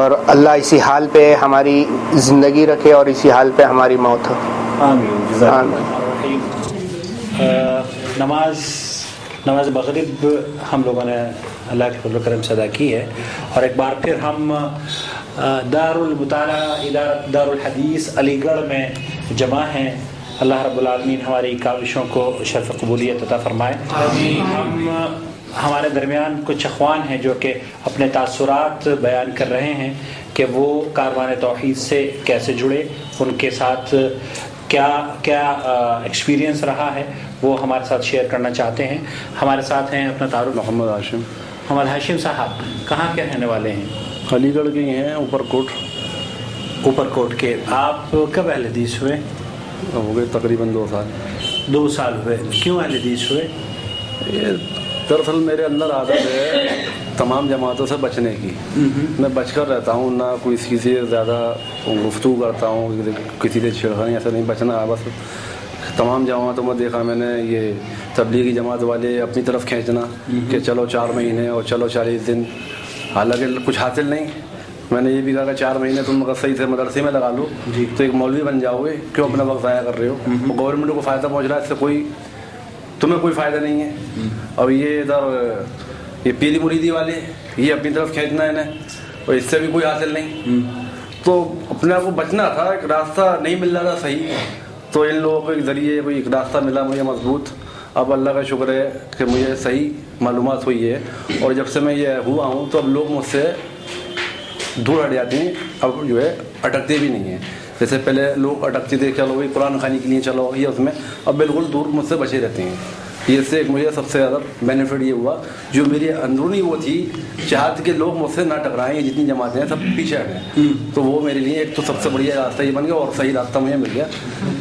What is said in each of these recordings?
اور اللہ اسی حال پہ ہماری زندگی رکھے اور اسی حال پہ ہماری موت ہو. نماز مغرب ہم لوگوں نے اللہ کے فضل و کرم سے ادا کی ہے، اور ایک بار پھر ہم دار المطالعہ دار الحدیث علی گڑھ میں جمع ہیں. اللہ رب العالمین ہماری کاوشوں کو شرف قبولیت عطا فرمائے. ہمارے درمیان کچھ اخوان ہیں جو کہ اپنے تاثرات بیان کر رہے ہیں کہ وہ کاروان توحید سے کیسے جڑے، ان کے ساتھ کیا ایکسپیرینس رہا ہے، وہ ہمارے ساتھ شیئر کرنا چاہتے ہیں. ہمارے ساتھ ہیں اپنا تعارف. محمد ہاشم صاحب کہاں کے رہنے والے ہیں؟ علی گڑھ کے ہیں، اوپر کوٹ کے. آپ کب اہل حدیث ہوئے؟ ہو گئے تقریباً 2 سال ہوئے. کیوں اہل حدیث ہوئے؟ دراصل میرے اندر عادت ہے تمام جماعتوں سے بچنے کی. میں بچ کر رہتا ہوں، نہ کوئی کسی سے زیادہ گفتگو کرتا ہوں، کسی سے چھڑکانی ایسا نہیں. بچنا بس. تمام جماعتوں میں دیکھا میں نے یہ تبلیغی جماعت والے اپنی طرف کھینچنا کہ چلو 4 مہینے اور چلو 40 دن، حالانکہ کچھ حاصل نہیں. میں نے یہ بھی کہا کہ 4 مہینے تم صحیح سے مدرسے میں لگا لو تو ایک مولوی بن جاؤ گے، کیوں اپنا وقت ضائع کر رہے ہو؟ گورنمنٹ کو فائدہ پہنچ رہا ہے، اس سے تمہیں کوئی فائدہ نہیں ہے. اور یہ ادھر یہ پیری مریدی والے یہ اپنی طرف کھینچنا ہے انہیں، اور اس سے بھی کوئی حاصل نہیں. تو اپنے آپ کو بچنا تھا، ایک راستہ نہیں مل رہا تھا صحیح، تو ان لوگوں کو ایک ذریعے کوئی ایک راستہ ملا مجھے مضبوط. اب اللہ کا شکر ہے کہ مجھے صحیح معلومات ہوئی ہے، اور جب سے میں یہ ہوا ہوں تو اب لوگ مجھ سے دور ہٹ جاتے ہیں. اب جو ہے اٹکتے بھی نہیں ہیں. جیسے پہلے لوگ اٹکتے تھے چلو بھائی قرآن خوانی کے لیے چلو یہ اس میں، اب بالکل دور مجھ سے بچے رہتے ہیں. یہ سے مجھے سب سے زیادہ بینیفٹ یہ ہوا، جو میری اندرونی وہ تھی چاہت کہ لوگ مجھ سے نہ ٹکرائیں، یہ جتنی جماعتیں ہیں سب پیچھے ہٹیں، تو وہ میرے لیے ایک تو سب سے بڑھیا راستہ یہ بن گیا، اور صحیح راستہ مجھے مل گیا.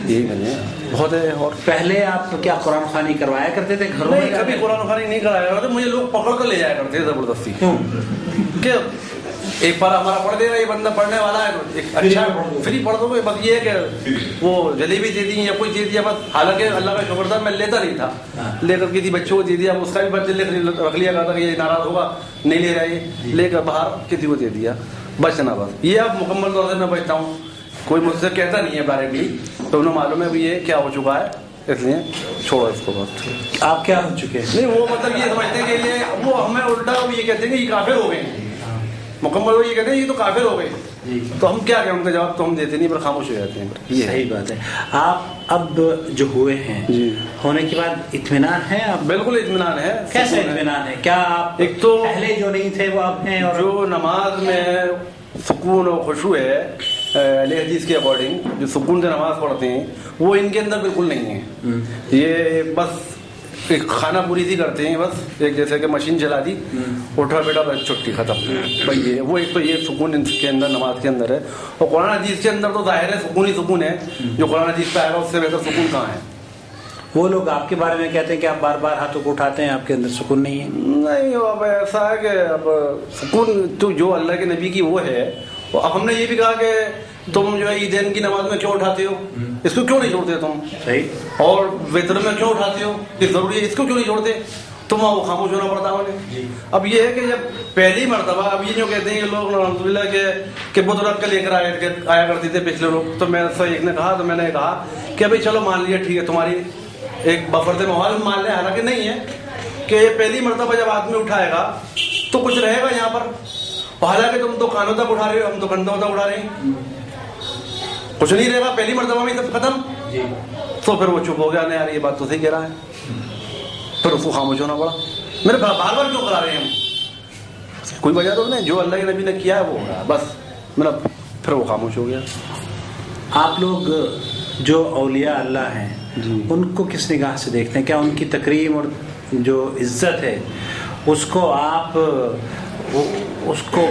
یہی ملے بہت ہے. اور پہلے آپ کیا قرآن خوانی کروایا کرتے تھے گھروں میں؟ کبھی قرآن خوانی نہیں کرایا کرتے، مجھے لوگ پکڑ کر لے جایا کرتے زبردستی کہ ایک بار ہمارا پڑھ دے رہا، یہ بندہ پڑھنے والا ہے، اچھا فری پڑھ دو گے. بس یہ ہے کہ وہ جلیبی دے دی یا کوئی دے دیا بس. حالانکہ اللہ کا شکر تھا میں لیتا نہیں تھا، لے کر کسی بچوں کو دے دیا، اس کا بھی بچے رکھ لیا کرتا کہ یہ ناراض ہوگا نہیں لے رہا، یہ لے کر باہر کسی کو دے دیا. بچنا بس. یہ اب مکمل طور سے میں بچتا ہوں، کوئی مجھ سے کہتا نہیں ہے ڈائریکٹلی، تو انہیں معلوم ہے بھی یہ کیا ہو چکا ہے، اس لیے چھوڑو اس کو. بات آپ کیا ہو چکے ہیں؟ نہیں وہ مطلب یہ سمجھتے ہیں کہ یہ وہ ہمیں الٹا یہ کہتے ہیں کہ یہ کافر ہو گئے ہیں، مکمل وہ یہ کہتے ہیں یہ تو کافر ہو گئے. تو ہم کیا کہیں، ان کا جواب تو ہم دیتے نہیں، پر خاموش ہو جاتے ہیں. یہ صحیح بات ہے. آپ اب جو ہوئے ہیں ہونے کے بعد اطمینان ہے؟ آپ بالکل اطمینان ہے. کیسے اطمینان ہے؟ کیا آپ ایک تو پہلے جو نہیں تھے وہ اب ہیں، اور جو نماز میں سکون اور خشوع ہے اہل حدیث کے اکارڈنگ، جو سکون سے نماز پڑھتے ہیں وہ ان کے اندر بالکل نہیں ہے. یہ بس ایک خانہ پوری سی کرتے ہیں، بس ایک جیسے کہ مشین چلا دی، اٹھا بیٹا بس چھٹی ختم. بھائی یہ وہ ایک تو یہ سکون ان کے اندر نماز کے اندر ہے. اور قرآن حدیث کے اندر تو ظاہر ہے سکون ہی سکون ہے. جو قرآن حدیث پہ آئے گا اس سے بہتر سکون کہاں ہے؟ وہ لوگ آپ کے بارے میں کہتے ہیں کہ آپ بار بار ہاتھوں کو اٹھاتے ہیں، آپ کے اندر سکون نہیں ہے. نہیں اب ایسا ہے کہ اب سکون تو جو اللہ کے نبی کی وہ ہے. اب ہم نے یہ بھی کہا کہ تم جو ہے عیدین کی نماز میں کیوں اٹھاتے ہو، اس کو کیوں نہیں چھوڑتے تم؟ صحیح. اور وطر میں کیوں اٹھاتے ہو، یہ ضروری ہے، اس کو کیوں نہیں چھوڑتے تم؟ وہ خاموش ہونا پڑتا ہے. اب یہ ہے کہ جب پہلی مرتبہ اب یہ جو کہتے ہیں کہ لوگ الحمدللہ کہ بت رکھ کے لے کر آیا کرتے تھے پچھلے لوگ، تو میں سے ایک نے کہا، تو میں نے کہا کہ بھائی چلو مان لیا ٹھیک ہے تمہاری ایک بفرد ماحول مان لیں، حالانکہ نہیں ہے کہ پہلی مرتبہ جب آدمی اٹھائے گا تو کچھ رہے گا یہاں پر. حالانکہ تم تو کانوں تک اٹھا رہے ہو، ہم تو کندھوں تک اٹھا رہے ہیں، کچھ نہیں رہے گا. پہلی مرتبہ میں سب ختم. تو پھر وہ چپ ہو گیا، نہیں یار یہ بات تو صحیح کہہ رہا ہے. پھر اس کو خاموش ہونا پڑا. میرے بار بار کیوں کرا رہے ہیں ہم؟ کوئی وجہ تو نہیں، جو اللہ کے نبی نے کیا ہے وہ ہو رہا ہے بس. میرا پھر وہ خاموش ہو گیا. آپ لوگ جو اولیاء اللہ ہیں ان کو کس نگاہ سے دیکھتے ہیں؟ کیا ان کی تکریم اور جو عزت ہے اس کو آپ اس کو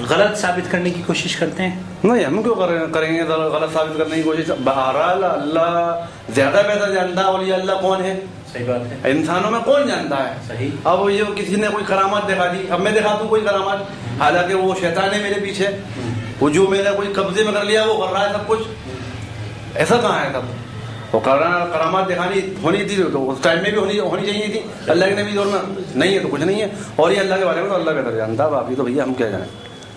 غلط ثابت کرنے کی کوشش کرتے ہیں؟ نہیں، ہم کیوں کریں گے غلط ثابت کرنے کی کوشش؟ بہرحال اللہ زیادہ بہتر جانتا ہے اولیاء اللہ کون ہے. صحیح بات ہے. انسانوں میں کون جانتا ہے؟ صحیح. اب یہ کسی نے کوئی کرامات دکھا دی، اب میں دکھاتا ہوں کوئی کرامات، حالانکہ وہ شیطان ہے میرے پیچھے، وہ جو میرا کوئی قبضے میں کر لیا وہ کر رہا ہے سب کچھ. ایسا کہاں ہے سب؟ وہ کرامات دکھانی ہونی تھی تو اس ٹائم میں بھی ہونی چاہیے تھی. اللہ کے نبی دور میں نہیں ہے تو کچھ نہیں ہے. اور یہ اللہ کے بارے میں تو اللہ بہتر جانتا ہے. باقی تو بھیا ہم کیا جانیں.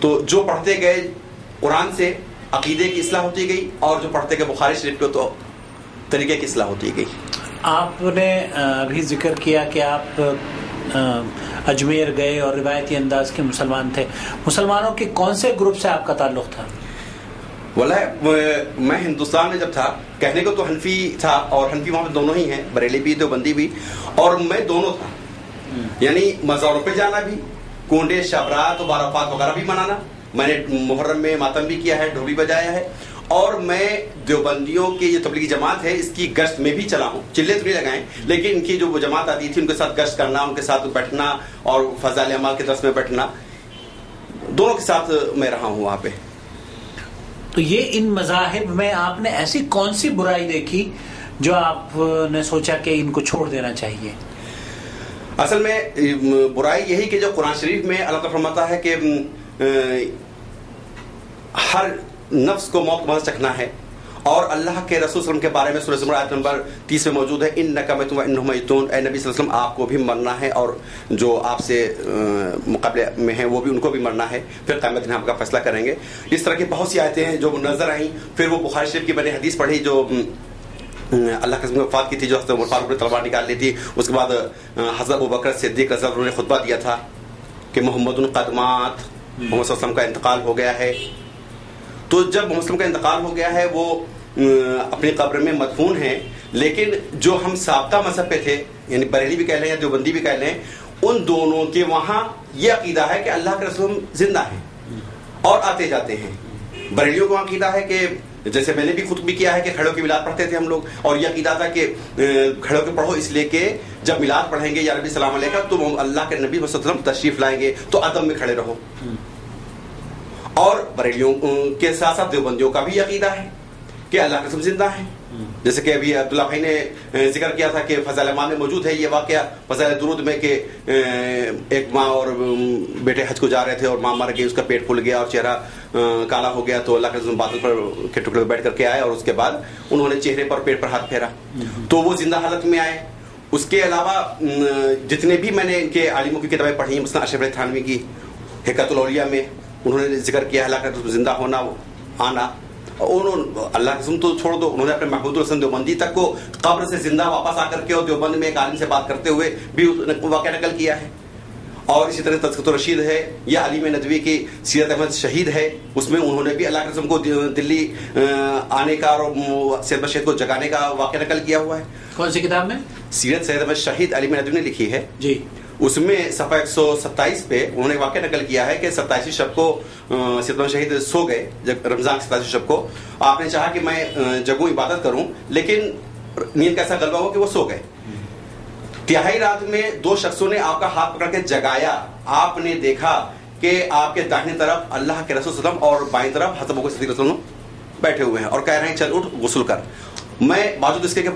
تو جو پڑھتے گئے قرآن سے عقیدے کی اصلاح ہوتی گئی، اور جو پڑھتے گئے بخاری شریف کو تو طریقے کی اصلاح ہوتی گئی. آپ نے ابھی ذکر کیا کہ آپ اجمیر گئے اور روایتی انداز کے مسلمان تھے. مسلمانوں کے کون سے گروپ سے آپ کا تعلق تھا؟ واللہ میں ہندوستان میں جب تھا، کہنے کو تو حنفی تھا، اور حنفی وہاں پہ دونوں ہی ہیں، بریلی بھی دیوبندی بھی، اور میں دونوں تھا. یعنی مزاروں پہ جانا بھی، کنڈے شبرات و بارافات وغیرہ بھی منانا. میں نے محرم میں ماتم بھی کیا ہے، ڈھول بھی بجایا ہے، اور میں دیوبندیوں کی جو تبلیغی جماعت ہے اس کی گشت میں بھی چلا ہوں. چلے تو نہیں لگائیں، لیکن ان کی جو جماعت آتی تھی ان کے ساتھ گشت کرنا، ان کے ساتھ بیٹھنا اور فضائل اعمال کے درس میں بیٹھنا، دونوں کے ساتھ میں رہا ہوں وہاں پہ. تو یہ ان مذاہب میں آپ نے ایسی کون سی برائی دیکھی جو آپ نے سوچا کہ ان کو چھوڑ دینا چاہیے؟ اصل میں برائی یہی کہ جو قرآن شریف میں اللہ تعالیٰ فرماتا ہے کہ ہر نفس کو موت کا مزہ چکھنا ہے، اور اللہ کے رسول صلی اللہ علیہ وسلم کے بارے میں سورہ زمر آیت نمبر 30 میں موجود ہے، انک میت و انہم میتون، اے نبی صلی اللہ علیہ وسلم آپ کو بھی مرنا ہے، اور جو آپ سے مقابلے میں ہیں وہ بھی ان کو بھی مرنا ہے، پھر قیامت دن ہم کا فیصلہ کریں گے. اس طرح کی بہت سی آیتیں ہیں جو نظر آئیں. پھر وہ بخاری شریف کی میں نے حدیث پڑھی جو اللہ کے رسول وفات کی تھی، جو حضرت عمر فاروق نے تلوار نکال لی تھی. اس کے بعد حضرت ابوبکر صدیق رضی اللہ عنہ نے خطبہ دیا تھا کہ محمد القدمات، محمد صلی اللہ علیہ وسلم کا انتقال ہو گیا ہے. تو جب محمد صلی اللہ علیہ وسلم کا انتقال ہو گیا ہے، وہ اپنی قبر میں مدفون ہیں، لیکن جو ہم سابقہ مذہب پہ تھے، یعنی بریلی بھی کہہ لیں یا دیوبندی بھی کہہ لیں، ان دونوں کے وہاں یہ عقیدہ ہے کہ اللہ کے رسول زندہ ہیں اور آتے جاتے ہیں. بریلیوں کو عقیدہ ہے کہ جیسے میں نے بھی خود بھی کیا ہے کہ کھڑوں کی میلاد پڑھتے تھے ہم لوگ، اور یہ عقیدہ تھا کہ کھڑوں کے پڑھو اس لیے کہ جب میلاد پڑھیں گے یا نبی السلام علیہ کا تو اللہ کے نبی صلی اللہ علیہ وسلم تشریف لائیں گے تو ادب میں کھڑے رہو. اور بریلیوں کے ساتھ ساتھ دیوبندیوں کا بھی عقیدہ ہے کہ اللہ کے رسول زندہ ہیں. جیسے کہ ابھی عبداللہ بھائی نے ذکر کیا تھا کہ فضائل اعمال میں موجود ہے یہ واقعہ فضائل درود میں کہ ایک ماں اور بیٹے حج کو جا رہے تھے اور ماں مر گئی، اس کا پیٹ پھول گیا اور چہرہ کالا ہو گیا، تو اللہ کے رسول بادل پر کے ٹکڑے بیٹھ کر کے آئے اور اس کے بعد انہوں نے چہرے پر پیٹ پر ہاتھ پھیرا تو وہ زندہ حالت میں آئے. اس کے علاوہ جتنے بھی میں نے ان کے عالموں کی کتابیں پڑھی ہیں، مثلا اشرف علی تھانوی کی حکمت الاولیاء میں انہوں نے ذکر کیا اللہ کا زندہ ہونا آنا. انہوں اللہ کے تو چھوڑ دو، انہوں نے اپنے محمود الحسن دیوبندی تک کو قبر سے زندہ واپس آ کر کے اور دیوبند میں ایک عالم سے بات کرتے ہوئے بھی واقعہ نقل کیا ہے. اور اسی طرح تذکرۃ الرشید ہے یا علیم ندوی کی سیرت احمد شہید ہے، اس میں انہوں نے بھی اللہ کے رسول کو دلی آنے کا اور سید احمد شہید کو جگانے کا واقعہ نقل کیا ہوا ہے. کون سی کتاب میں؟ سیرت سید احمد شہید علیم ندوی نے لکھی ہے جی. اس میں صفحہ 127 پہ انہوں نے واقعہ نقل کیا ہے کہ 27 شب کو سید احمد شہید سو گئے، جب رمضان کی 27 شب کو آپ نے چاہا کہ میں جگوں عبادت کروں، لیکن نیند کا ایسا غلبہ ہو کہ وہ سو گئے. تہائی رات میں دو شخصوں نے آپ کا ہاتھ پکڑ کے جگایا، آپ نے دیکھا کہ آپ کے داہنی طرف اللہ کے رسول صلی اللہ علیہ وسلم اور بائیں طرف حضرت ابوبکر صدیق رضی اللہ عنہ بیٹھے ہوئے ہیں اور کہہ رہے ہیں چل اٹھ غسل کر. میں باوجود اس کے کہ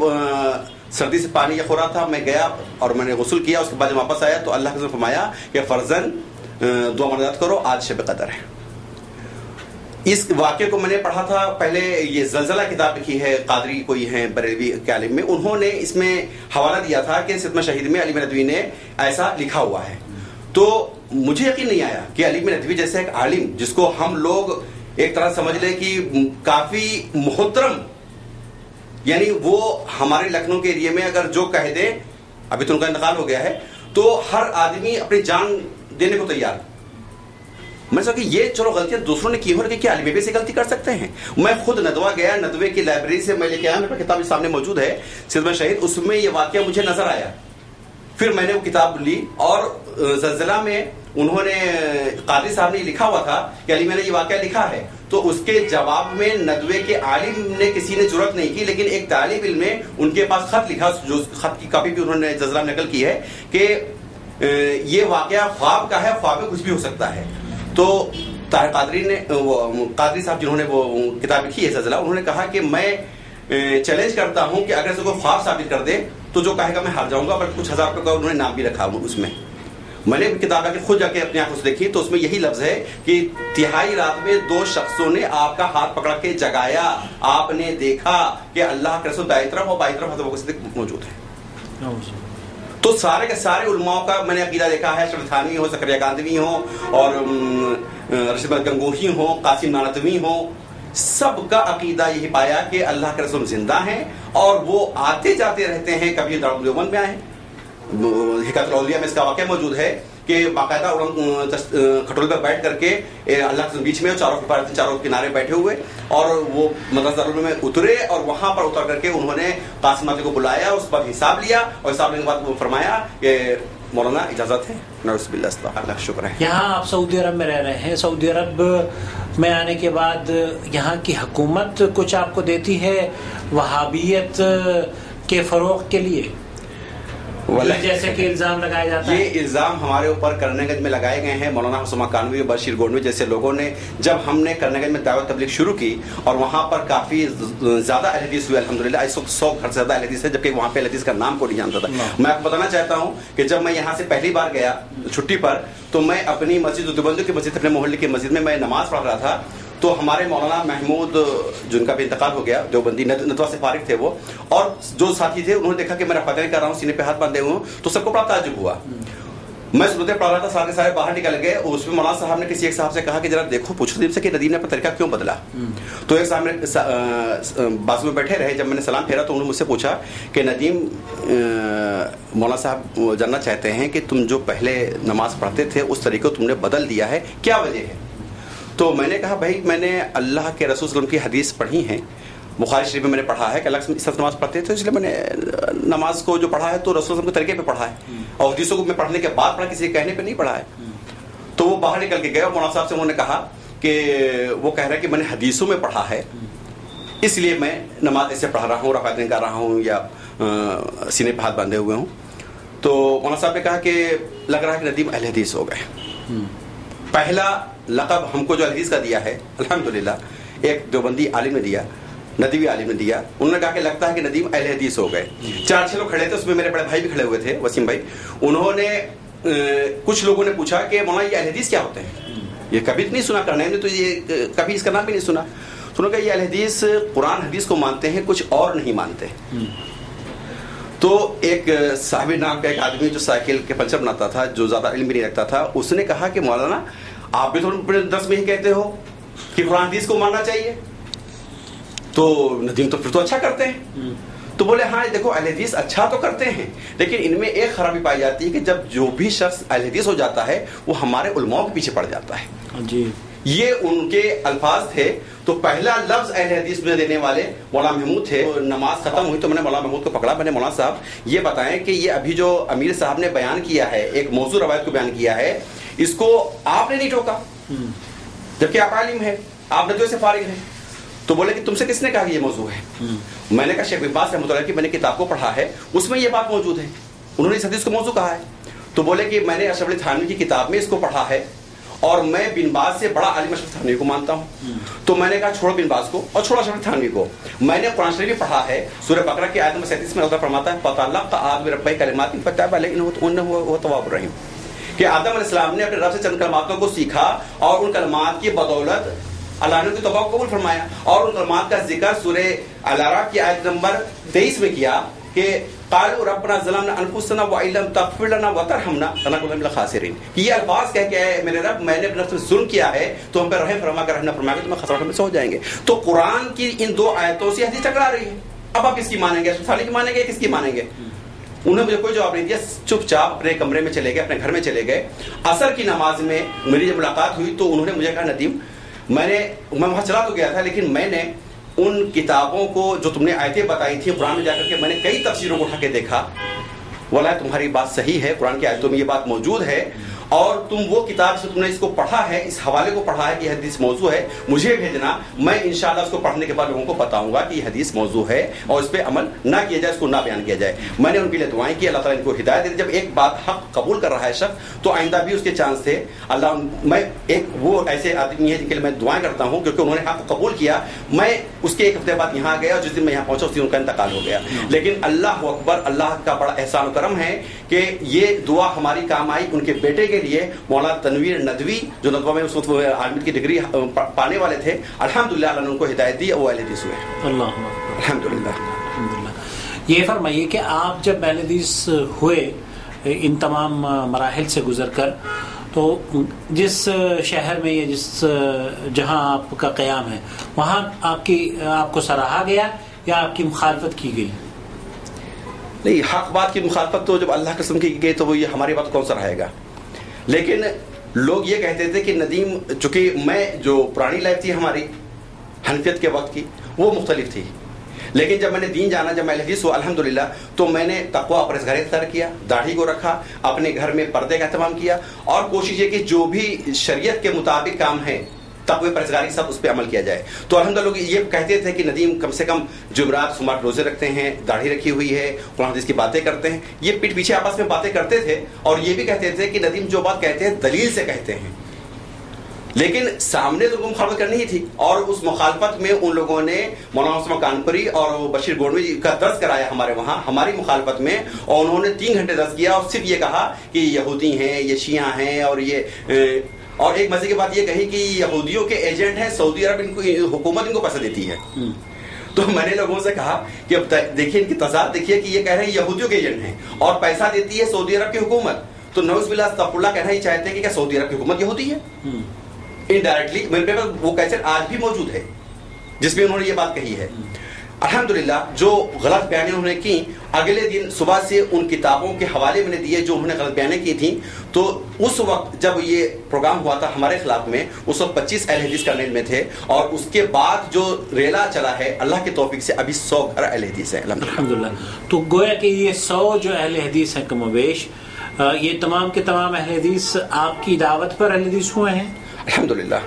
سردی سے پانی یخ ہو رہا تھا، میں گیا اور میں نے غسل کیا. اس کے بعد جب واپس آیا تو اللہ کے رسول نے فرمایا کہ فرزن دعا مناجات کرو، آج شب قدر ہے. اس واقعے کو میں نے پڑھا تھا پہلے، یہ زلزلہ کتاب لکھی ہے قادری کوئی ہیں بریلوی کے عالم میں، انہوں نے اس میں حوالہ دیا تھا کہ سید احمد شہید میں علیم ندوی نے ایسا لکھا ہوا ہے. تو مجھے یقین نہیں آیا کہ علیم ندوی جیسے ایک عالم جس کو ہم لوگ ایک طرح سمجھ لیں کہ کافی محترم، یعنی وہ ہمارے لکھنؤ کے ایریے میں اگر جو کہہ دیں، ابھی تو ان کا انتقال ہو گیا ہے، تو ہر آدمی اپنی جان دینے کو تیار. میں سوچا کہ یہ چلو غلطیاں دوسروں نے کی ہو لیکن کیا عالم بھی ایسی غلطی کر سکتے ہیں. میں خود ندوہ گیا، ندوے کی لائبریری سے میں لے کے آیا، میرے کتاب سامنے موجود ہے سید احمد شہید، اس میں یہ واقعہ مجھے نظر آیا. پھر میں نے وہ کتاب لی اور زلزلہ میں انہوں نے قاضی صاحب نے لکھا ہوا تھا کہ علی میں نے یہ واقعہ لکھا ہے، تو اس کے جواب میں ندوے کے عالم نے کسی نے جرأت نہیں کی، لیکن ایک طالب علم نے ان کے پاس خط لکھا، جو خط کی کاپی بھی انہوں نے زلزلہ میں نقل کی ہے کہ یہ واقعہ خواب کا ہے، خواب میں کچھ بھی ہو سکتا ہے. تو طاہر قادری نے قادری صاحب جنہوں نے وہ کتاب لکھی ہے زلزلہ، انہوں نے کہا کہ میں چیلنج کرتا ہوں کہ اگر اسے کوئی خواب ثابت کر دے تو جو کہے گا میں ہار جاؤں گا. بٹ کچھ ہزار روپے کا انہوں نے نام بھی رکھا اس میں. میں نے کتاب کے خود جا کے اپنی آنکھوں سے دیکھی تو اس میں یہی لفظ ہے کہ تہائی رات میں دو شخصوں نے آپ کا ہاتھ پکڑ کے جگایا، آپ نے دیکھا کہ اللہ کے رسول دائیں طرف اور بائیں طرف حضرت ابوبکر صدیق موجود ہے. تو سارے کے سارے علماؤں کا میں نے عقیدہ دیکھا ہے، اشرف تھانوی ہو، زکریا کاندوی ہو، اور رشید گنگوہی ہو، قاسم نانوتوی ہو، سب کا عقیدہ یہی پایا کہ اللہ کے رسول زندہ ہیں اور وہ آتے جاتے رہتے ہیں. کبھی دارالعلوم میں آئے، حکایت الاولیاء میں اس کا واقعہ موجود ہے کہ باقاعدہ کھٹول پر بیٹھ کر کے اللہ کے بیچ میں چاروں کنارے بیٹھے ہوئے، اور وہ مدرسہ دارالعلوم میں اترے اور وہاں پر اتر کر کے انہوں نے قاسم نانوتوی کو بلایا، اس پر حساب لیا، اور حساب لینے کے بعد وہ فرمایا کہ مولانا اجازت ہے. نعوذ باللہ، اللہ کا شکر ہے. یہاں آپ سعودی عرب میں رہ رہے ہیں، سعودی عرب میں آنے کے بعد یہاں کی حکومت کچھ آپ کو دیتی ہے وہابیت کے فروغ کے لیے، جیسے کہ الزام لگایا جاتا ہے؟ یہ الزام ہمارے اوپر کرنے گنج میں لگائے گئے ہیں. مولانا حسما کانوی اور بشیر گونڈوی جیسے لوگوں نے، جب ہم نے کرنے گنج میں دعوت تبلیغ شروع کی اور وہاں پر کافی زیادہ اہل حدیث ہوئے، الحمدللہ اس وقت 100 گھر سے زیادہ اہل حدیث ہے، جبکہ وہاں پہ اہل حدیث کا نام کو نہیں جانتا تھا. میں آپ کو بتانا چاہتا ہوں کہ جب میں یہاں سے پہلی بار گیا چھٹی پر، تو میں اپنی مسجد دیوبند کی مسجد، اپنے محلے کی مسجد میں نماز پڑھ رہا تھا. تو ہمارے مولانا محمود جن کا بھی انتقال ہو گیا، دیوبندی نتوا سے فارغ تھے وہ، اور جو ساتھی تھے انہوں نے دیکھا کہ میں رفع کر رہا ہوں، سینے پہ ہاتھ باندھے ہوئے ہوں، تو سب کو بڑا تعجب ہوا. میں صورتیں پڑھ رہا تھا، سارے سارے باہر نکل گئے. اس میں مولانا صاحب نے کسی ایک صاحب سے کہا کہ ذرا دیکھو، پوچھو دین سے کہ ندیم نے اپنا طریقہ کیوں بدلا. تو ایک صاحب نے بازو میں بیٹھے رہے، جب میں نے سلام پھیرا تو انہوں نے مجھ سے پوچھا کہ ندیم، مولانا صاحب جاننا چاہتے ہیں کہ تم جو پہلے نماز پڑھتے تھے اس طریقے کو تم نے بدل دیا ہے، کیا وجہ ہے؟ تو میں نے کہا بھائی میں نے اللہ کے رسول صلی اللہ علیہ وسلم کی حدیث پڑھی ہیں، بخاری شریف میں میں نے پڑھا ہے کہ اللہ کے ساتھ نماز پڑھتے تھے، اس لیے میں نے نماز کو جو پڑھا ہے تو رسول صلی اللہ علیہ وسلم کے طریقے پہ پڑھا ہے، اور حدیثوں کو میں پڑھنے کے بعد پڑھا، کسی کے کہنے پہ نہیں پڑھا ہے. تو وہ باہر نکل کے گئے اور مولانا صاحب سے انہوں نے کہا کہ وہ کہہ رہے ہیں کہ میں نے حدیثوں میں پڑھا ہے، اس لیے میں نماز ایسے پڑھ رہا ہوں، رکعتیں نہیں کر رہا ہوں یا سینے پہ ہاتھ باندھے ہوئے ہوں. تو مولانا صاحب نے کہا کہ لگ رہا ہے کہ ندیم اہل حدیث ہو گئے. پہلا لقب ہم کو جو حدیث کا دیا ہے الحمدللہ، ایک دیوبندی عالم نے دیا، ندوی عالم نے دیا. انہوں نے کہا کہ لگتا ہے کہ ندیم اہل حدیث ہو گئے. 4-6 لوگ کھڑے تھے، اس میں میرے بڑے بھائی بھی کھڑے ہوئے تھے، وسیم بھائی. انہوں نے کچھ لوگوں نے پوچھا کہ مولانا یہ اہل حدیث کیا ہوتے ہیں؟ یہ کبھی نہیں سنا، کرنے نے تو یہ کبھی اس کا نام بھی نہیں سنا. تو انہوں نے کہا یہ اہل حدیث قرآن حدیث کو مانتے ہیں، کچھ اور نہیں مانتے. تو ایک صاحب نام کا ایک آدمی جو سائیکل کے پنچر بناتا تھا، جو زیادہ علم بھی نہیں رکھتا تھا، اس نے کہا کہ مولانا آپ بھی تو اپنے درس میں ہی کہتے ہو کہ قرآن حدیث کو ماننا چاہیے، تو ندیم تو پھر تو اچھا کرتے ہیں. تو بولے ہاں دیکھو اہل حدیث اچھا تو کرتے ہیں، لیکن ان میں ایک خرابی پائی جاتی ہے کہ جب جو بھی شخص اہل حدیث ہو جاتا ہے وہ ہمارے علماء کے پیچھے پڑ جاتا ہے. جی یہ ان کے الفاظ تھے. تو پہلا لفظ اہل حدیث میں دینے والے مولانا محمود تھے. نماز ختم ہوئی تو میں نے مولانا محمود کو پکڑا، میں نے مولانا صاحب یہ بتائیں کہ یہ ابھی جو امیر صاحب نے بیان کیا ہے، ایک موضوع روایت کو بیان کیا ہے، اس کو آپ نے نہیں ٹوکا جبکہ آپ عالم ہیں، آپ ندوے سے فارغ ہیں. تو بولے کہ تم سے کس نے کہا کہ یہ موضوع ہے؟ میں نے کہا شیخ بن باز رحمۃ اللہ کی میں نے کتاب کو پڑھا ہے، اس میں یہ بات موجود ہے، انہوں نے اس حدیث کو موضوع کہا ہے. تو بولے کہ میں نے اشرف علی تھانوی کی کتاب میں اس کو پڑھا ہے، اور میں بن باز سے بڑا عالم اشرف تھانوی کو مانتا ہوں. تو میں نے کہا چھوڑو بن باز کو اور چھوڑو اشرف تھانوی کو. میں نے قرآن شریف پڑھا ہے، سورہ بقرہ کی آیت نمبر 37 میں اللہ فرماتا ہے فَتَعَلَّقَ آدَمُ بِرَبِّهِ كَلِمَاتٍ فَتَابَ عَلَيْهِ إِنَّهُ هُوَ التَّوَّابُ الرَّحِيمُ کہ آدم علیہ السلام نے اپنے رب سے چند کلماتوں کو سیکھا اور ان کلمات کی بدولت اللہ نے توبہ کو قبول فرمایا. اور ان کلمات کا ذکر سورہ الاعراف کی آیت نمبر 23 میں کیا کہ قالوا ربنا ظلمنا انفسنا وان لم تغفر لنا وترحمنا لنكونن من الخاسرین. یہ الفاظ کہہ کے میرے رب میں نے اپنے نفس پر ظلم کیا ہے تو ہم پہ رحم فرما کر رحم نہ فرما کر تمہیں خسارت میں سے ہو جائیں گے. تو قرآن کی ان دو آیتوں سے حدیث ٹکرا رہی ہے. اب آپ کس کی مانیں گے؟ اشرف کی مانیں گے، کس کی مانیں گے؟ انہوں نے مجھے کوئی جواب نہیں دیا، چپ چاپ اپنے کمرے میں چلے گئے، اپنے گھر میں چلے گئے. عصر کی نماز میں میری جب ملاقات ہوئی تو انہوں نے مجھے کہا ندیم میں وہاں چلا تو گیا تھا لیکن میں نے ان کتابوں کو جو تم نے آیتیں بتائی تھی قرآن میں جا کر کے میں نے کئی تفسیروں کو اٹھا کے دیکھا، واللہ تمہاری بات صحیح ہے، قرآن کی آیتوں میں یہ بات موجود ہے، اور تم وہ کتاب سے تم نے اس کو پڑھا ہے، اس حوالے کو پڑھا ہے کہ یہ حدیث موضوع ہے، مجھے بھیجنا، میں انشاءاللہ اس کو پڑھنے کے بعد لوگوں کو بتاؤں گا کہ یہ حدیث موضوع ہے اور اس پہ عمل نہ کیا جائے، اس کو نہ بیان کیا جائے. میں نے ان کے لیے دعائیں کی، اللہ تعالیٰ ان کو ہدایت دے. جب ایک بات حق قبول کر رہا ہے شخص تو آئندہ بھی اس کے چانس تھے. اللہ میں ایک وہ ایسے آدمی ہے جن کے لیے میں دعائیں کرتا ہوں کیونکہ انہوں نے حق قبول کیا. میں اس کے ایک ہفتے بعد یہاں گیا اور جس دن میں یہاں پہنچا اس دن ان کا انتقال ہو گیا. لیکن اللہ اکبر، اللہ کا بڑا احسان و کرم ہے کہ یہ دعا ہماری کام آئی. ان کے بیٹے کے لیے مولانا تنویر ندوی جو ندوہ میں اس وقت عالمیت کی ڈگری پانے والے تھے، الحمدللہ اللہ نے ان کو ہدایت دی اور وہ اہل حدیث ہوئے. اللہ الحمدللہ. یہ فرمائیے کہ آپ جب اہل حدیث ہوئے ان تمام مراحل سے گزر کر تو جس شہر میں یا جس جہاں آپ کا قیام ہے وہاں آپ کو سراہا گیا یا آپ کی مخالفت کی گئی؟ نہیں، حق بات کی مخالفت تو جب اللہ قسم کی گئی تو وہ یہ ہماری بات کون سا رہے گا. لیکن لوگ یہ کہتے تھے کہ ندیم، چونکہ میں جو پرانی لائف تھی ہماری حنفیت کے وقت کی وہ مختلف تھی، لیکن جب میں نے دین جانا، جب میں حدیث ہوا الحمدللہ، تو میں نے تقویٰ پرہیزگاری اختیار کیا، داڑھی کو رکھا، اپنے گھر میں پردے کا اہتمام کیا، اور کوشش یہ کہ جو بھی شریعت کے مطابق کام ہے تقوی پرہیزگاری سب اس پہ عمل کیا جائے. تو الحمدللہ لوگ یہ کہتے تھے کہ ندیم کم سے کم جمعرات سماٹ روزے رکھتے ہیں، داڑھی رکھی ہوئی ہے، قرآن حدیث کی باتیں کرتے ہیں. یہ پیٹھ پیچھے آپس میں باتیں کرتے تھے اور یہ بھی کہتے تھے کہ ندیم جو بات کہتے ہیں دلیل سے کہتے ہیں، لیکن سامنے تو ان کو مخالفت کرنی ہی تھی. اور اس مخالفت میں ان لوگوں نے مولانا عثمان کانپوری اور بشیر گونڈوی کا درس کرایا ہمارے وہاں ہماری مخالفت میں، اور انہوں نے 3 گھنٹے درس کیا اور صرف یہ کہا کہ یہودی ہیں، یہ شیعہ ہیں، اور یہ اور ایک مزے کی بات یہ کہی کہ یہودیوں کے ایجنٹ ہیں سعودی عرب، ان کو حکومت ان کو پیسہ دیتی ہے. تو میں نے لوگوں سے کہا کہ اب دیکھیے ان کی تضاد دیکھیے کہ یہ کہہ رہے ہیں یہودیوں کے ایجنٹ ہیں اور پیسہ دیتی ہے سعودی عرب کی حکومت. تو نعوذ باللہ استغفر اللہ کہنا ہی چاہتے ہیں کہ کیا سعودی عرب کی حکومت یہودی ہے؟ انڈائریکٹلی میرے پاس وہ کیسٹ آج بھی موجود ہے جس میں انہوں نے یہ بات کہی ہے. الحمدللہ جو غلط بیانیں انہوں نے کی، اگلے دن صبح سے ان کتابوں کے حوالے میں نے دیے جو انہوں نے غلط بیانیں کی تھیں. تو اس وقت جب یہ پروگرام ہوا تھا ہمارے خلاف میں، اس وقت 25 اہل حدیث کرنیل میں تھے، اور اس کے بعد جو ریلا چلا ہے اللہ کے توفیق سے ابھی 100 گھر اہل حدیث ہیں الحمدللہ. تو گویا کہ یہ 100 جو اہل حدیث ہیں کم و بیش، یہ تمام کے تمام اہل حدیث آپ کی دعوت پر اہل حدیث ہوئے ہیں؟ الحمدللہ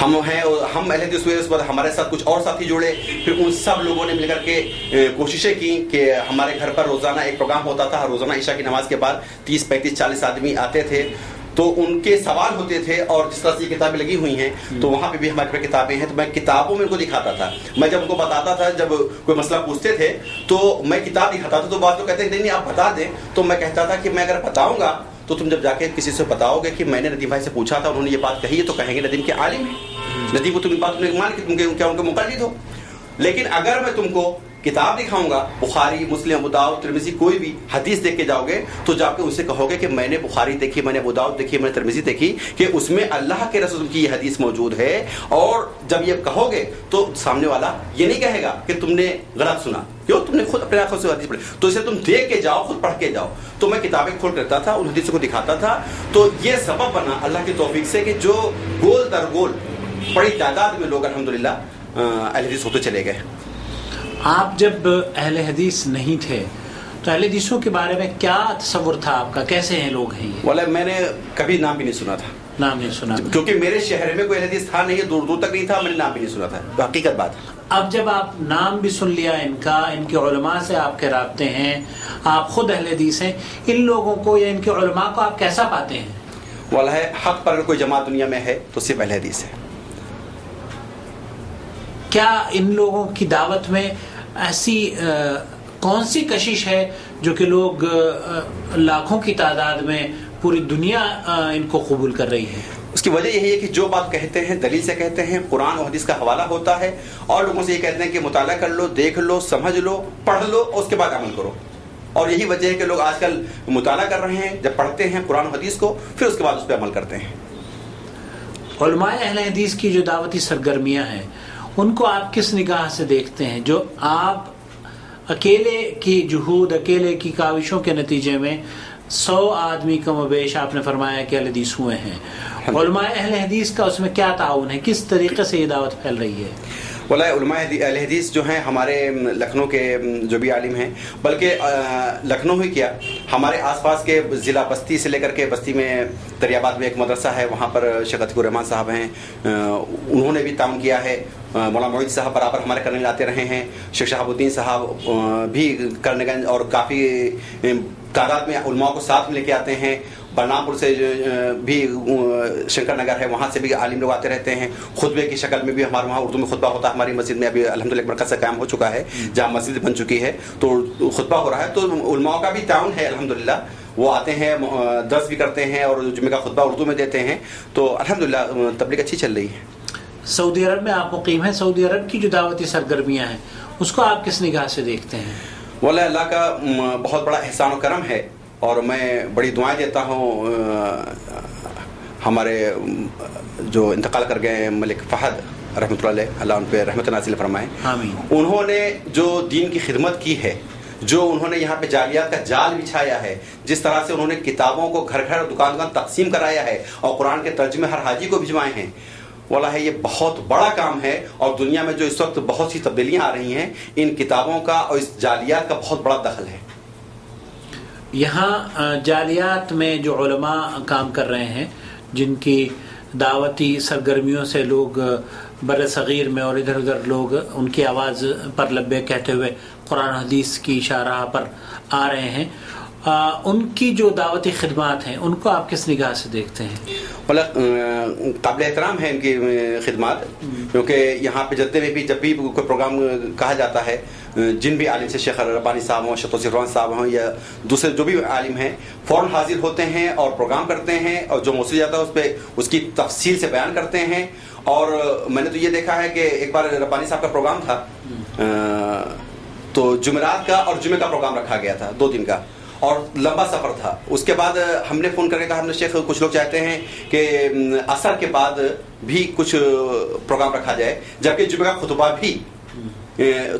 ہم ہیں، اور ہم اہل حدیث ہوئے. اس بعد ہمارے ساتھ کچھ اور ساتھی جڑے، پھر ان سب لوگوں نے مل کر کے کوششیں کی کہ ہمارے گھر پر روزانہ ایک پروگرام ہوتا تھا. روزانہ عشاء کی نماز کے بعد 30 35 40 آدمی آتے تھے، تو ان کے سوال ہوتے تھے، اور جس طرح سے یہ کتابیں لگی ہوئی ہیں تو وہاں پہ بھی ہمارے پاس کتابیں ہیں. تو میں کتابوں میں ان کو دکھاتا تھا. میں جب ان کو بتاتا تھا، جب کوئی مسئلہ پوچھتے تھے تو میں کتاب دکھاتا تھا، تو بعض لوگ کہتے ہیں نہیں آپ بتا دیں. تو میں کہتا تھا کہ میں اگر بتاؤں گا تو تم جب جا کے کسی سے بتاؤ گے کہ میں نے ندیم بھائی سے پوچھا تھا، انہوں نے یہ بات کہی ہے، تو کہیں گے ندیم کے عالم ہیں، ندیم کو تم بات مان کے تم کیا ان کے مقلد ہو. لیکن اگر میں تم کو کتاب دکھاؤں گا، بخاری، مسلم، ابو داؤد، ترمذی، کوئی بھی حدیث دیکھ کے جاؤ گے تو جا کے ان سے کہو گے کہ میں نے بخاری دیکھی، میں نے ابو داؤد دیکھی، میں نے ترمذی دیکھی کہ اس میں اللہ کے رسول کی یہ حدیث موجود ہے. اور جب یہ کہو گے تو سامنے والا یہ نہیں کہے گا کہ تم نے غلط سنا، کیوں تم نے خود اپنے آنکھوں سے حدیث پڑھی. تو اسے تم دیکھ کے جاؤ، خود پڑھ کے جاؤ. تو میں کتابیں کھول کرتا تھا، ان حدیثوں کو دکھاتا تھا. تو یہ سبب بنا اللہ کی توفیق سے کہ جو گول در گول بڑی تعداد میں لوگ الحمدللہ اہل حدیث ہوتے چلے گئے. آپ جب اہل حدیث نہیں تھے تو اہل حدیثوں کے بارے میں کیا تصور تھا آپ کا؟ کیسے ہیں لوگ ہیں یہ؟ واللہ میں نے کبھی نام بھی نہیں سنا تھا. نام نہیں سنا؟ کیونکہ میرے شہر میں کوئی اہل حدیث تھا نہیں، دور دور تک نہیں تھا، میں نے نام بھی نہیں سنا تھا. حقیقت بات. اب جب آپ نام بھی سن لیا ان کا، ان کے علماء سے آپ کے رابطے ہیں، آپ خود اہل حدیث ہیں، ان لوگوں کو یا ان کے علماء کو آپ کیسا پاتے ہیں؟ واللہ حق پر اگر کوئی جماعت دنیا میں ہے تو صرف اہل حدیث ہے. کیا ان لوگوں کی دعوت میں ایسی کون سی کشش ہے جو کہ لوگ لاکھوں کی تعداد میں پوری دنیا ان کو قبول کر رہی ہے؟ اس کی وجہ یہی ہے کہ جو بات کہتے ہیں دلیل سے کہتے ہیں، قرآن و حدیث کا حوالہ ہوتا ہے، اور لوگوں سے یہ کہتے ہیں کہ مطالعہ کر لو، دیکھ لو، سمجھ لو، پڑھ لو، اور اس کے بعد عمل کرو. اور یہی وجہ ہے کہ لوگ آج کل مطالعہ کر رہے ہیں، جب پڑھتے ہیں قرآن و حدیث کو پھر اس کے بعد اس پہ عمل کرتے ہیں. علماء اہل حدیث کی جو دعوتی سرگرمیاں ہیں ان کو آپ کس نگاہ سے دیکھتے ہیں؟ جو آپ اکیلے کی جہود، اکیلے کی کاوشوں کے نتیجے میں 100 آدمی کم و بیش آپ نے فرمایا کہ اہل حدیث ہوئے ہیں، علماء اہل حدیث کا اس میں کیا تعاون ہے؟ کس طریقے سے یہ دعوت پھیل رہی ہے؟ واللہ علماء اہل حدیث جو ہیں ہمارے لکھنؤ کے جو بھی عالم ہیں، بلکہ لکھنؤ ہی کیا ہمارے آس پاس کے ضلع بستی سے لے کر کے، بستی میں دریاباد میں ایک مدرسہ ہے، وہاں پر شیخ عتیق الرحمان صاحب ہیں، انہوں نے بھی تعاون کیا ہے. مولانا معید صاحب برابر ہمارے کرنے لاتے رہے ہیں، شیخ شہاب الدین صاحب بھی کرنے گئے، اور کافی تعداد میں علماء کو ساتھ میں لے کے آتے ہیں. برنامپور سے بھی شنکر نگر ہے، وہاں سے بھی عالم لوگ آتے رہتے ہیں. خطبے کی شکل میں بھی ہمارے وہاں اردو میں خطبہ ہوتا ہے. ہماری مسجد میں ابھی الحمدللہ ایک مرکز سے قائم ہو چکا ہے جہاں مسجد بن چکی ہے، تو خطبہ ہو رہا ہے. تو علماء کا بھی تعاون ہے الحمدللہ، وہ آتے ہیں، درس بھی کرتے ہیں، اور جمعہ کا خطبہ اردو میں دیتے ہیں. تو الحمدللہ تبلیغ اچھی چل رہی ہے. سعودی عرب میں آپ مقیم ہیں، سعودی عرب کی جو دعوتی سرگرمیاں ہیں اس کو آپ کس نگاہ سے دیکھتے ہیں؟ واللہ اللہ کا بہت بڑا احسان و کرم ہے اور میں بڑی دعائیں دیتا ہوں ہمارے جو انتقال کر گئے ہیں ملک فہد رحمۃ اللہ علیہ، اللہ ان پہ رحمت نازل فرمائے. آمین. انہوں نے جو دین کی خدمت کی ہے، جو انہوں نے یہاں پہ جالیات کا جال بچھایا ہے، جس طرح سے انہوں نے کتابوں کو گھر گھر دکان دکان تقسیم کرایا ہے اور قرآن کے ترجمے ہر حاجی کو بھجوائے ہیں، واللہ یہ بہت بڑا کام ہے. اور دنیا میں جو اس وقت بہت سی تبدیلیاں آ رہی ہیں، ان کتابوں کا اور اس جالیات کا بہت بڑا دخل ہے. یہاں جالیات میں جو علماء کام کر رہے ہیں، جن کی دعوتی سرگرمیوں سے لوگ بر صغیر میں اور ادھر ادھر لوگ ان کی آواز پر لبیک کہتے ہوئے قرآن حدیث کی شاہراہ پر آ رہے ہیں، ان کی جو دعوتی خدمات ہیں ان کو آپ کس نگاہ سے دیکھتے ہیں؟ قابل احترام ہے ان کی خدمات، کیونکہ یہاں پہ جب بھی کوئی پروگرام کہا جاتا ہے، جن بھی عالم سے، شیخ ربانی صاحب ہوں، شیخ توصیف الرحمن صاحب ہوں، یا دوسرے جو بھی عالم ہیں، فوراً حاضر ہوتے ہیں اور پروگرام کرتے ہیں، اور جو موصول جاتا ہے اس پہ اس کی تفصیل سے بیان کرتے ہیں. اور میں نے تو یہ دیکھا ہے کہ ایک بار ربانی صاحب کا پروگرام تھا تو جمعرات کا اور جمعے کا پروگرام رکھا گیا تھا 2 دن کا، اور لمبا سفر تھا. اس کے بعد ہم نے فون کر کے کہا، ہم نے شیخ کچھ لوگ چاہتے ہیں کہ عصر کے بعد بھی کچھ پروگرام رکھا جائے، جبکہ جمعہ کا خطبہ بھی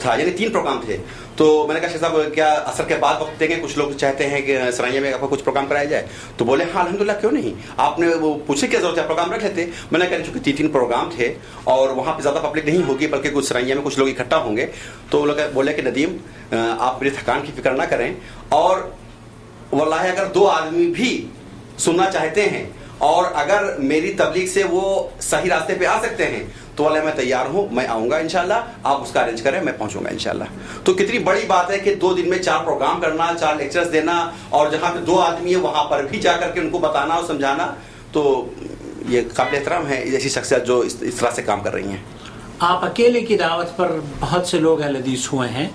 تھا، یعنی 3 پروگرام تھے. تو میں نے کہا شیخ صاحب کیا عصر کے بعد وقت دیں گے؟ کچھ لوگ چاہتے ہیں کہ سرائیہ میں آپ کو کچھ پروگرام کرایا جائے. تو بولے ہاں الحمدللہ کیوں نہیں، آپ نے وہ پوچھے کیا ضرورت ہے، پروگرام رکھ لیتے. میں نے کہا چونکہ 3 پروگرام تھے اور وہاں پہ زیادہ پبلک نہیں ہوگی، بلکہ کچھ سرائیہ میں کچھ لوگ اکٹھا ہوں گے. تو وہ لوگ بولے کہ ندیم آپ میری تھکان کی فکر نہ کریں، اور واللہ اگر 2 آدمی بھی سننا چاہتے ہیں اور اگر میری تبلیغ سے وہ صحیح راستے پہ آ سکتے ہیں تو واللہ میں تیار ہوں، میں آؤں گا انشاءاللہ. آپ اس کا ارینج کریں، میں پہنچوں گا انشاءاللہ. تو کتنی بڑی بات ہے کہ 2 دن میں 4 پروگرام کرنا، 4 لیکچرز دینا، اور جہاں پہ 2 آدمی ہیں وہاں پر بھی جا کر کے ان کو بتانا اور سمجھانا. تو یہ قابل احترام ہے ایسی شخصیت جو اس طرح سے کام کر رہی ہیں. آپ اکیلے کی دعوت پر بہت سے لوگ اہل حدیث ہوئے ہیں،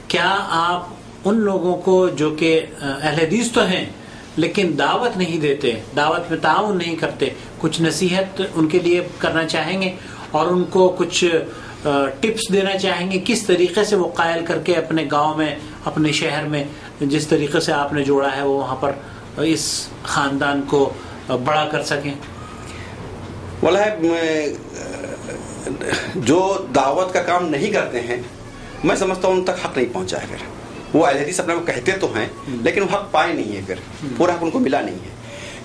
کیا آپ ان لوگوں کو جو کہ اہل حدیث تو ہیں لیکن دعوت نہیں دیتے، دعوت میں تعاون نہیں کرتے، کچھ نصیحت ان کے لیے کرنا چاہیں گے اور ان کو کچھ ٹپس دینا چاہیں گے کس طریقے سے وہ قائل کر کے اپنے گاؤں میں، اپنے شہر میں جس طریقے سے آپ نے جوڑا ہے وہ وہاں پر اس خاندان کو بڑا کر سکیں؟ واللہ جو دعوت کا کام نہیں کرتے ہیں میں سمجھتا ہوں ان تک حق نہیں پہنچا ہے. پھر وہ اہل حدیث اپنے کو کہتے تو ہیں لیکن وہ حق پائے نہیں ہے، پھر پورا حق ان کو ملا نہیں ہے.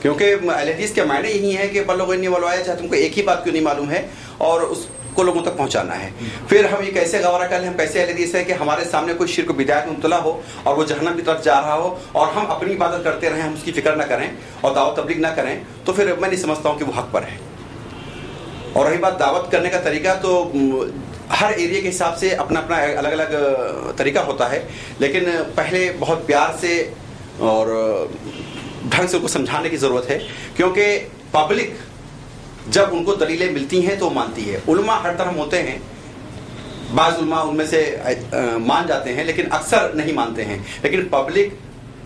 کیونکہ اہل حدیث کے معنی یہی ہے کہ بلغنی ولو آیا، چاہے تم کو ایک ہی بات کیوں نہیں معلوم ہے اور اس کو لوگوں تک پہنچانا ہے. پھر ہم یہ کیسے گوارا کر لیں، ہم کیسے اہل حدیث ہے کہ ہمارے سامنے کوئی شرک و بدعت میں مبتلا ہو اور وہ جہنم کی طرف جا رہا ہو اور ہم اپنی عبادت کرتے رہیں، ہم اس کی فکر نہ کریں اور دعوت تبلیغ نہ کریں، تو پھر میں نہیں سمجھتا ہوں کہ وہ حق پر ہے. اور رہی بات دعوت کرنے کا طریقہ، تو ہر ایریا کے حساب سے اپنا اپنا الگ الگ طریقہ ہوتا ہے، لیکن پہلے بہت پیار سے اور ڈھنگ سے ان کو سمجھانے کی ضرورت ہے، کیونکہ پبلک جب ان کو دلیلیں ملتی ہیں تو وہ مانتی ہے. علماء ہر طرح ہوتے ہیں، بعض علماء ان میں سے مان جاتے ہیں لیکن اکثر نہیں مانتے ہیں، لیکن پبلک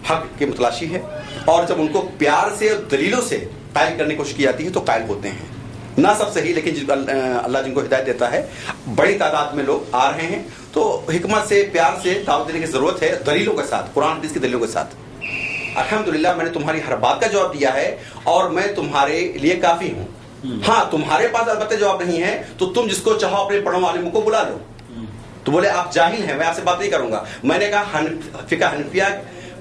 حق کی متلاشی ہے اور جب ان کو پیار سے اور دلیلوں سے قائل کرنے کی کوشش کی جاتی ہے تو قائل ہوتے ہیں. نہ سب صحیح، لیکن اللہ جن کو ہدایت دیتا ہے، بڑی تعداد میں لوگ آ رہے ہیں، تو حکمت سے پیار سے دعوت دینے کی ضرورت ہے، دلیلوں کے ساتھ، قرآن حدیث کی دلیلوں کے ساتھ. الحمدللہ میں نے تمہاری ہر بات کا جواب دیا ہے اور میں تمہارے لیے کافی ہوں. ہاں تمہارے پاس البتہ جواب نہیں ہے تو تم جس کو چاہو اپنے پڑھو عالموں کو بلا لو. تو بولے آپ جاہل ہیں، میں آپ سے بات نہیں کروں گا. میں نے کہا فقہ حنفیہ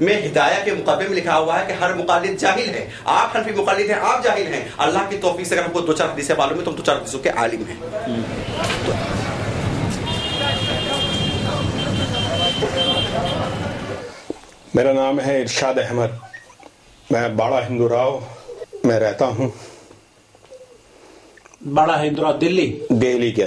میں ہدایہ کے مقدمے میں لکھا ہوا ہے کہ ہر مقلد جاہل ہے. آپ حنفی مقلد ہیں، آپ جاہل ہیں. اللہ کی توفیق سے اگر ہم کو 2-4 حدیثیں معلوم ہے تو ہم 2-4 حدیثوں کے عالم ہیں. میرا نام ہے ارشاد احمد، میں باڑہ ہندو راؤ میں رہتا ہوں. باڑہ ہندو راؤ دلی کے